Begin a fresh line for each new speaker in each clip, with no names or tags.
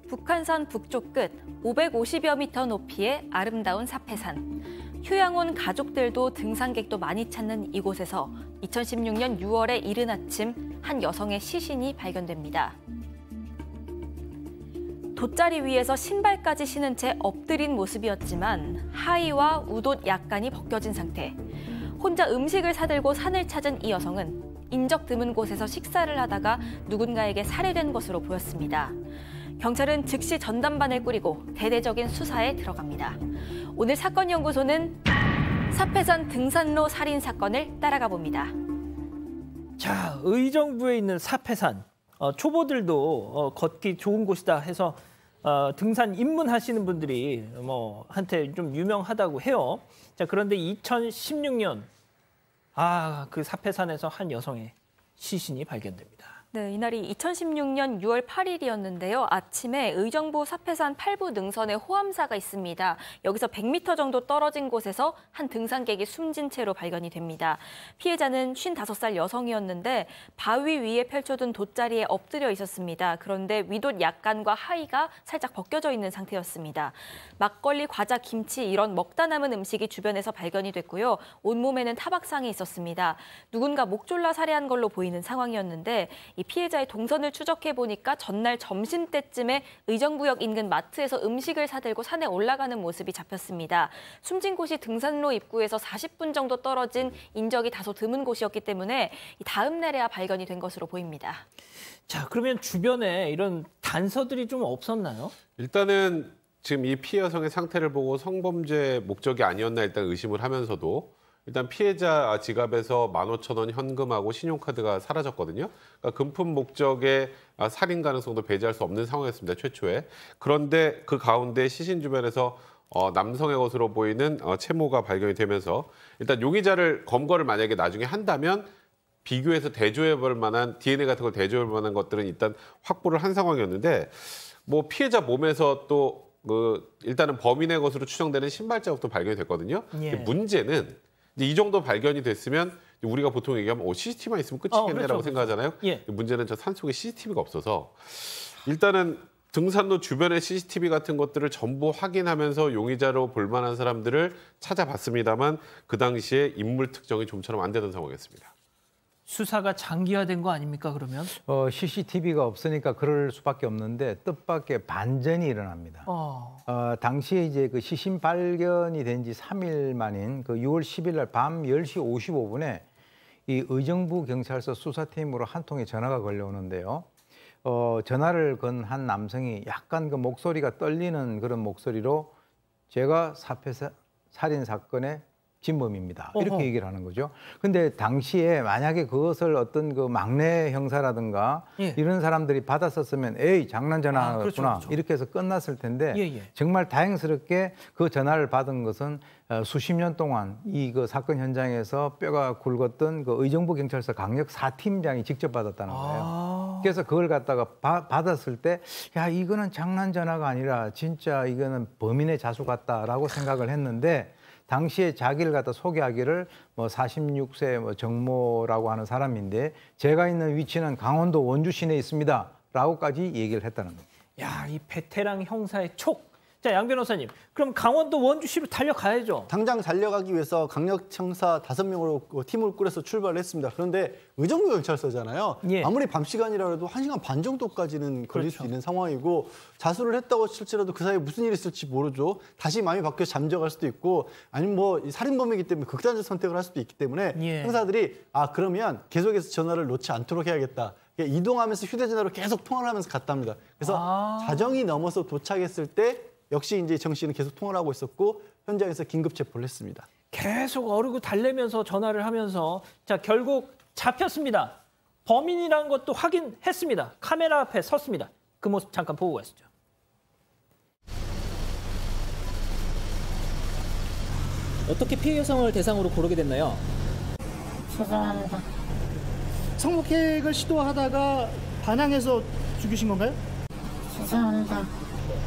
북한산 북쪽 끝 550여 미터 높이의 아름다운 사패산. 휴양 온 가족들도 등산객도 많이 찾는 이곳에서 2016년 6월의 이른 아침 한 여성의 시신이 발견됩니다. 돗자리 위에서 신발까지 신은 채 엎드린 모습이었지만 하의와 웃옷 약간이 벗겨진 상태. 혼자 음식을 사들고 산을 찾은 이 여성은 인적 드문 곳에서 식사를 하다가 누군가에게 살해된 것으로 보였습니다. 경찰은 즉시 전담반을 꾸리고 대대적인 수사에 들어갑니다. 오늘 사건연구소는 사패산 등산로 살인 사건을 따라가 봅니다.
자, 의정부에 있는 사패산. 초보들도 걷기 좋은 곳이다 해서 등산 입문하시는 분들이 한테 좀 유명하다고 해요. 자, 그런데 2016년 그 사패산에서 한 여성의 시신이 발견됩니다.
네, 이날이 2016년 6월 8일이었는데요. 아침에 의정부 사패산 8부 능선에 호암사가 있습니다. 여기서 100m 정도 떨어진 곳에서 한 등산객이 숨진 채로 발견이 됩니다. 피해자는 55살 여성이었는데 바위 위에 펼쳐둔 돗자리에 엎드려 있었습니다. 그런데 윗옷 약간과 하의가 살짝 벗겨져 있는 상태였습니다. 막걸리, 과자, 김치 이런 먹다 남은 음식이 주변에서 발견이 됐고요. 온몸에는 타박상이 있었습니다. 누군가 목 졸라 살해한 걸로 보이는 상황이었는데 이 피해자의 동선을 추적해 보니까 전날 점심때쯤에 의정부역 인근 마트에서 음식을 사들고 산에 올라가는 모습이 잡혔습니다. 숨진 곳이 등산로 입구에서 40분 정도 떨어진 인적이 다소 드문 곳이었기 때문에 다음 날에야 발견이 된 것으로 보입니다.
자, 그러면 주변에 이런 단서들이 좀 없었나요?
일단은 지금 이 피해 여성의 상태를 보고 성범죄 목적이 아니었나 일단 의심을 하면서도 일단 피해자 지갑에서 15,000원 현금하고 신용카드가 사라졌거든요. 그러니까 금품 목적의 살인 가능성도 배제할 수 없는 상황이었습니다, 최초에. 그런데 그 가운데 시신 주변에서 남성의 것으로 보이는 채모가 발견이 되면서 일단 용의자를 검거를 만약에 나중에 한다면 비교해서 대조해볼 만한 DNA 같은 걸 대조해볼 만한 것들은 일단 확보를 한 상황이었는데 피해자 몸에서 또 일단은 범인의 것으로 추정되는 신발 자국도 발견이 됐거든요.
예.
문제는 이 정도 발견이 됐으면 우리가 보통 얘기하면 CCTV만 있으면 끝이겠네라고
그렇죠.
생각하잖아요.
예.
문제는 저 산속에 CCTV가 없어서 일단은 등산로 주변의 CCTV 같은 것들을 전부 확인하면서 용의자로 볼 만한 사람들을 찾아봤습니다만 그 당시에 인물 특정이 좀처럼 안 되던 상황이었습니다.
수사가 장기화된 거 아닙니까, 그러면?
CCTV가 없으니까 그럴 수밖에 없는데 뜻밖의 반전이 일어납니다. 당시에 이제 그 시신 발견이 된 지 3일 만인 그 6월 10일 날 밤 10시 55분에 이 의정부 경찰서 수사팀으로 한 통의 전화가 걸려오는데요. 전화를 건 한 남성이 약간 그 목소리가 떨리는 그런 목소리로 제가 사패 살인 사건의 진범입니다. 이렇게 얘기를 하는 거죠. 근데 당시에 만약에 그것을 어떤 그 막내 형사라든가 이런 사람들이 받았었으면 에이 장난 전화구나 그렇죠. 이렇게 해서 끝났을 텐데 정말 다행스럽게 그 전화를 받은 것은 수십 년 동안 이 그 사건 현장에서 뼈가 굵었던 그 의정부 경찰서 강력 4팀장이 직접 받았다는 거예요. 그래서 그걸 갖다가 받았을 때 야 이거는 장난 전화가 아니라 진짜 이거는 범인의 자수 같다라고 생각을 했는데 당시에 자기를 갖다 소개하기를 46세 정모라고 하는 사람인데 제가 있는 위치는 강원도 원주 시내에 있습니다. 라고까지 얘기를 했다는 겁니다.
야, 이 베테랑 형사의 촉. 자, 양 변호사님, 그럼 강원도 원주시로 달려가야죠.
당장 달려가기 위해서 강력 형사 5명으로 팀을 꾸려서 출발을 했습니다. 그런데 의정부 경찰서잖아요. 아무리 밤 시간이라도 1시간 반 정도까지는 걸릴 수 있는 상황이고 자수를 했다고 칠지라도 그 사이에 무슨 일이 있을지 모르죠. 다시 마음이 바뀌어서 잠적할 수도 있고 아니면 살인범이기 때문에 극단적 선택을 할 수도 있기 때문에 형사들이 그러면 계속해서 전화를 놓지 않도록 해야겠다. 이동하면서 휴대전화로 계속 통화를 하면서 갔답니다. 그래서 자정이 넘어서 도착했을 때 역시 이제 정 씨는 계속 통화를 하고 있었고 현장에서 긴급 체포를 했습니다.
계속 어르고 달래면서 전화를 하면서 자 결국 잡혔습니다. 범인이라는 것도 확인했습니다. 카메라 앞에 섰습니다. 그 모습 잠깐 보고 가시죠.
어떻게 피해 여성을 대상으로 고르게 됐나요?
죄송합니다. 성폭행을 시도하다가 반항해서 죽이신 건가요? 죄송합니다.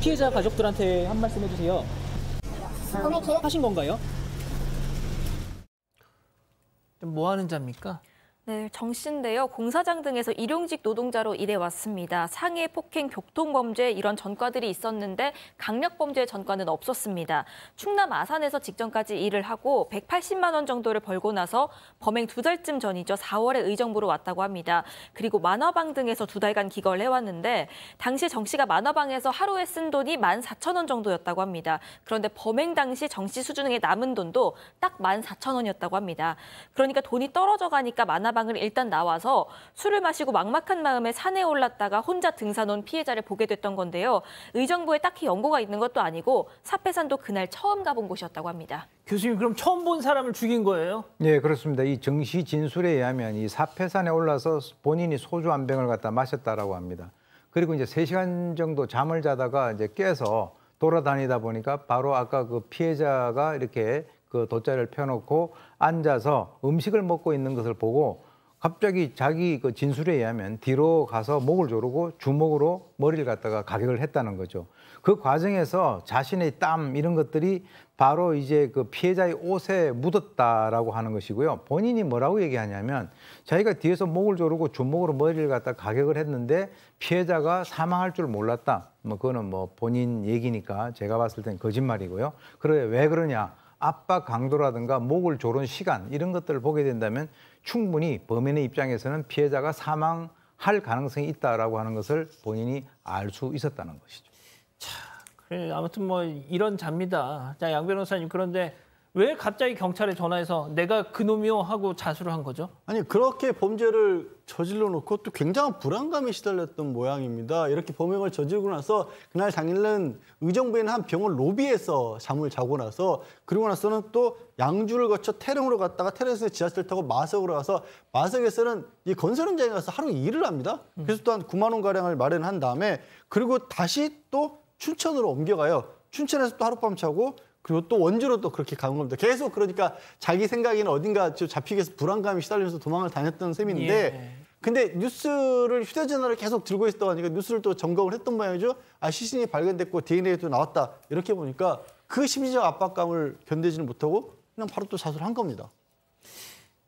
피해자 가족들한테 한 말씀 해주세요. 하신 건가요?
뭐 하는 자입니까?
네, 정 씨인데요. 공사장 등에서 일용직 노동자로 일해왔습니다. 상해, 폭행, 교통범죄 이런 전과들이 있었는데 강력범죄 전과는 없었습니다. 충남 아산에서 직전까지 일을 하고 180만 원 정도를 벌고 나서 범행 2달쯤 전이죠. 4월에 의정부로 왔다고 합니다. 그리고 만화방 등에서 2달간 기거를 해왔는데 당시 정 씨가 만화방에서 하루에 쓴 돈이 14,000원 정도였다고 합니다. 그런데 범행 당시 정 씨 수중에 남은 돈도 딱 14,000원이었다고 합니다. 그러니까 돈이 떨어져 가니까 만화방을 일단 나와서 술을 마시고 막막한 마음에 산에 올랐다가 혼자 등산 온 피해자를 보게 됐던 건데요. 의정부에 딱히 연고가 있는 것도 아니고 사패산도 그날 처음 가본 곳이었다고 합니다.
교수님, 그럼 처음 본 사람을 죽인 거예요?
네, 그렇습니다. 이 정 씨 진술에 의하면 이 사패산에 올라서 본인이 소주 한 병을 갖다 마셨다라고 합니다. 그리고 이제 3시간 정도 잠을 자다가 이제 깨서 돌아다니다 보니까 바로 아까 그 피해자가 이렇게 그 돗자리를 펴놓고 앉아서 음식을 먹고 있는 것을 보고 갑자기 자기 그 진술에 의하면 뒤로 가서 목을 조르고 주먹으로 머리를 갖다가 가격을 했다는 거죠. 그 과정에서 자신의 땀 이런 것들이 바로 이제 그 피해자의 옷에 묻었다라고 하는 것이고요. 본인이 뭐라고 얘기하냐면 자기가 뒤에서 목을 조르고 주먹으로 머리를 갖다 가격을 했는데 피해자가 사망할 줄 몰랐다. 뭐 그거는 뭐 본인 얘기니까 제가 봤을 땐 거짓말이고요. 그래 왜 그러냐? 압박 강도라든가 목을 조른 시간 이런 것들을 보게 된다면 충분히 범인의 입장에서는 피해자가 사망할 가능성이 있다라고 하는 것을 본인이 알 수 있었다는 것이죠.
그래, 아무튼 뭐 이런 잡니다. 자, 양 변호사님, 그런데 왜 갑자기 경찰에 전화해서 내가 그놈이요 하고 자수를 한 거죠?
아니 그렇게 범죄를 저질러 놓고 또 굉장한 불안감에 시달렸던 모양입니다. 이렇게 범행을 저지르고 나서 그날 당일은 의정부에 있는 한 병원 로비에서 잠을 자고 나서 그리고 나서는 또 양주를 거쳐 태릉으로 갔다가 태릉에서 지하철 타고 마석으로 가서 마석에서는 이 건설 현장에 가서 하루 일을 합니다. 그래서 또 한 9만 원 가량을 마련한 다음에 그리고 다시 또 춘천으로 옮겨가요. 춘천에서 또 하룻밤 자고 그리고 또 원주로 또 그렇게 가는 겁니다. 계속 그러니까 자기 생각에는 어딘가 좀 잡히기 위해서 불안감이 시달리면서 도망을 다녔던 셈인데
예.
근데 뉴스를 휴대전화를 계속 들고 있었다 보니까 뉴스를 또 점검을 했던 모양이죠. 아, 시신이 발견됐고 DNA도 나왔다. 이렇게 보니까 그 심리적 압박감을 견디지는 못하고 그냥 바로 또 자수를 한 겁니다.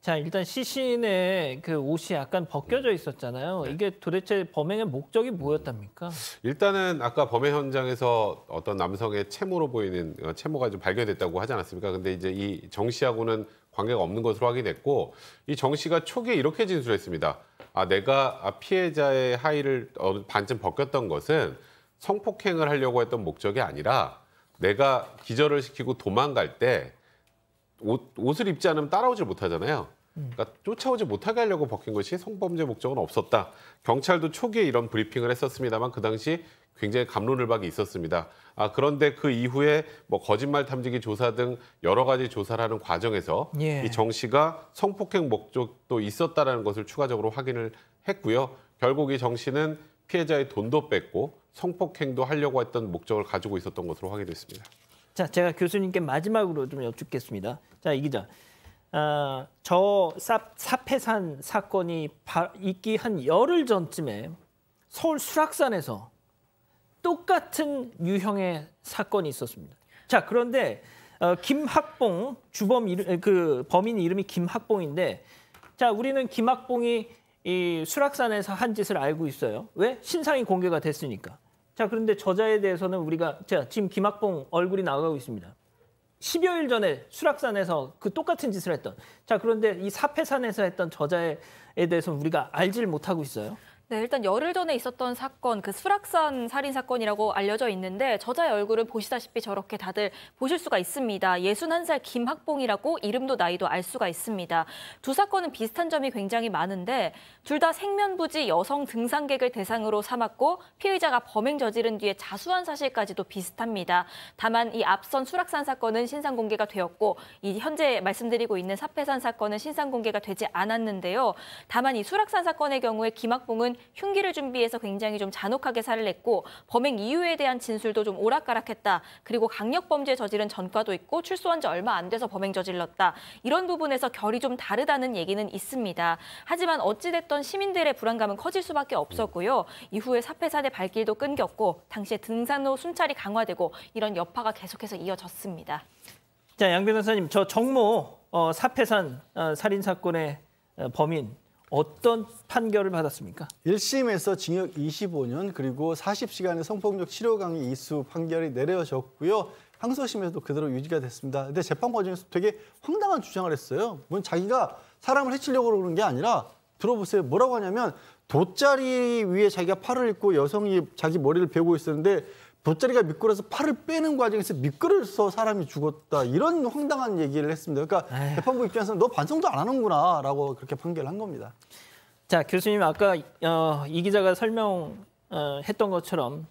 자, 일단 시신의 그 옷이 약간 벗겨져 있었잖아요. 이게 도대체 범행의 목적이 뭐였답니까?
일단은 아까 범행 현장에서 어떤 남성의 채모로 보이는 채모가 좀 발견됐다고 하지 않았습니까? 근데 이제 이 정 씨하고는 관계가 없는 것으로 확인됐고 이 정 씨가 초기에 이렇게 진술했습니다. 아, 내가 피해자의 하의를 반쯤 벗겼던 것은 성폭행을 하려고 했던 목적이 아니라 내가 기절을 시키고 도망갈 때 옷을 입지 않으면 따라오질 못하잖아요. 그러니까 쫓아오지 못하게 하려고 벗긴 것이 성범죄 목적은 없었다. 경찰도 초기에 이런 브리핑을 했었습니다만 그 당시 굉장히 갑론을박이 있었습니다. 아, 그런데 그 이후에 뭐 거짓말 탐지기 조사 등 여러 가지 조사를 하는 과정에서 이 정 씨가 성폭행 목적도 있었다라는 것을 추가적으로 확인을 했고요. 결국 이 정 씨는 피해자의 돈도 뺐고 성폭행도 하려고 했던 목적을 가지고 있었던 것으로 확인됐습니다.
자, 제가 교수님께 마지막으로 좀 여쭙겠습니다. 자, 이 기자. 저 사패산 사건이 있기 한 열흘 전쯤에 서울 수락산에서 똑같은 유형의 사건이 있었습니다. 자, 그런데 김학봉 주범 그 범인 이름이 김학봉인데, 자, 우리는 김학봉이 이 수락산에서 한 짓을 알고 있어요. 왜? 신상이 공개가 됐으니까. 자, 그런데 저자에 대해서는 우리가 지금 김학봉 얼굴이 나가고 있습니다. 10여일 전에 수락산에서 그 똑같은 짓을 했던. 자, 그런데 이 사패산에서 했던 저자에 대해서는 우리가 알지를 못하고 있어요.
네, 일단 열흘 전에 있었던 사건, 그 수락산 살인 사건이라고 알려져 있는데 저자의 얼굴은 보시다시피 저렇게 다들 보실 수가 있습니다. 61살 김학봉이라고 이름도 나이도 알 수가 있습니다. 두 사건은 비슷한 점이 굉장히 많은데 둘 다 생면부지 여성 등산객을 대상으로 삼았고 피의자가 범행 저지른 뒤에 자수한 사실까지도 비슷합니다. 다만 이 앞선 수락산 사건은 신상 공개가 되었고 이 현재 말씀드리고 있는 사패산 사건은 신상 공개가 되지 않았는데요. 다만 이 수락산 사건의 경우에 김학봉은 흉기를 준비해서 굉장히 좀 잔혹하게 살을 냈고 범행 이유에 대한 진술도 좀 오락가락했다. 그리고 강력범죄 저지른 전과도 있고 출소한 지 얼마 안 돼서 범행 저질렀다. 이런 부분에서 결이 좀 다르다는 얘기는 있습니다. 하지만 어찌됐던 시민들의 불안감은 커질 수밖에 없었고요. 이후에 사패산의 발길도 끊겼고 당시에 등산로 순찰이 강화되고 이런 여파가 계속해서 이어졌습니다.
자, 양 변호사님, 저 정모 사패산 살인 사건의 범인 어떤 판결을 받았습니까?
1심에서 징역 25년 그리고 40시간의 성폭력 치료 강의 이수 판결이 내려졌고요. 항소심에서도 그대로 유지가 됐습니다. 근데 재판 과정에서 되게 황당한 주장을 했어요. 뭐 자기가 사람을 해치려고 그러는 게 아니라 들어보세요. 뭐라고 하냐면 돗자리 위에 자기가 팔을 잇고 여성이 자기 머리를 베고 있었는데 돗자리가 미끄러서 팔을 빼는 과정에서 미끄러져서 사람이 죽었다. 이런 황당한 얘기를 했습니다. 그러니까 재판부 입장에서는 너 반성도 안 하는구나라고 그렇게 판결을 한 겁니다.
자, 교수님 아까 이 기자가 설명했던 것처럼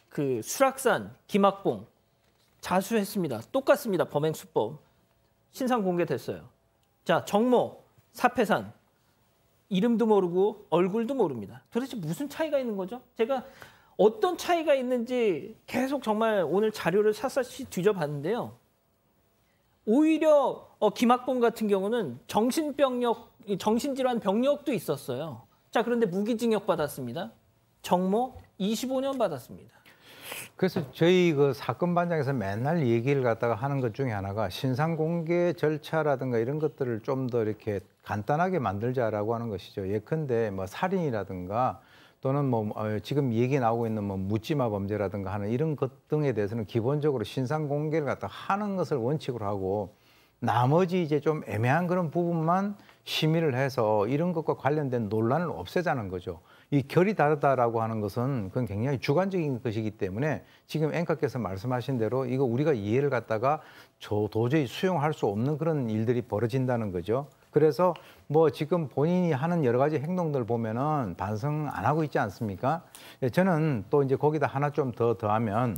그 수락산, 김학봉 자수했습니다. 똑같습니다. 범행 수법. 신상 공개됐어요. 자, 정모, 사패산 이름도 모르고 얼굴도 모릅니다. 도대체 무슨 차이가 있는 거죠? 제가 어떤 차이가 있는지 계속 정말 오늘 자료를 샅샅이 뒤져봤는데요. 오히려 김학봉 같은 경우는 정신질환 병력도 있었어요. 자, 그런데 무기징역 받았습니다. 정모 25년 받았습니다.
그래서 저희 그 사건 반장에서 맨날 얘기를 갖다가 하는 것 중에 하나가 신상 공개 절차라든가 이런 것들을 좀 더 이렇게 간단하게 만들자라고 하는 것이죠. 예컨대 뭐 살인이라든가 또는 뭐 지금 얘기 나오고 있는 뭐 묻지마 범죄라든가 하는 이런 것 등에 대해서는 기본적으로 신상 공개를 갖다 하는 것을 원칙으로 하고 나머지 이제 좀 애매한 그런 부분만 심의를 해서 이런 것과 관련된 논란을 없애자는 거죠. 이 결이 다르다라고 하는 것은 그건 굉장히 주관적인 것이기 때문에 지금 앵커께서 말씀하신 대로 이거 우리가 이해를 갖다가 도저히 수용할 수 없는 그런 일들이 벌어진다는 거죠. 그래서 뭐 지금 본인이 하는 여러 가지 행동들 보면은 반성 안 하고 있지 않습니까? 저는 또 이제 거기다 하나 좀 더하면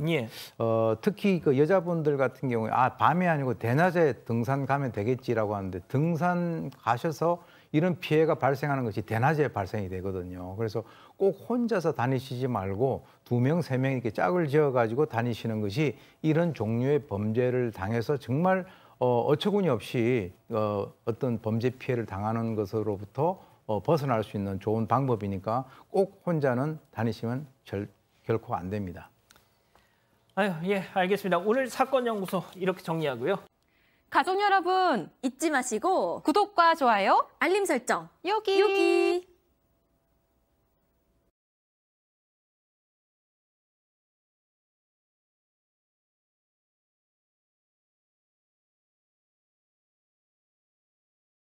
특히 그 여자분들 같은 경우에 밤이 아니고 대낮에 등산 가면 되겠지라고 하는데 등산 가셔서 이런 피해가 발생하는 것이 대낮에 발생이 되거든요. 그래서 꼭 혼자서 다니시지 말고 2명, 3명 이렇게 짝을 지어가지고 다니시는 것이 이런 종류의 범죄를 당해서 정말 어처구니 없이 어떤 범죄 피해를 당하는 것으로부터 벗어날 수 있는 좋은 방법이니까 꼭 혼자는 다니시면 결코 안 됩니다.
예, 알겠습니다. 오늘 사건연구소 이렇게 정리하고요.
가족 여러분 잊지 마시고
구독과 좋아요,
알림 설정
여기.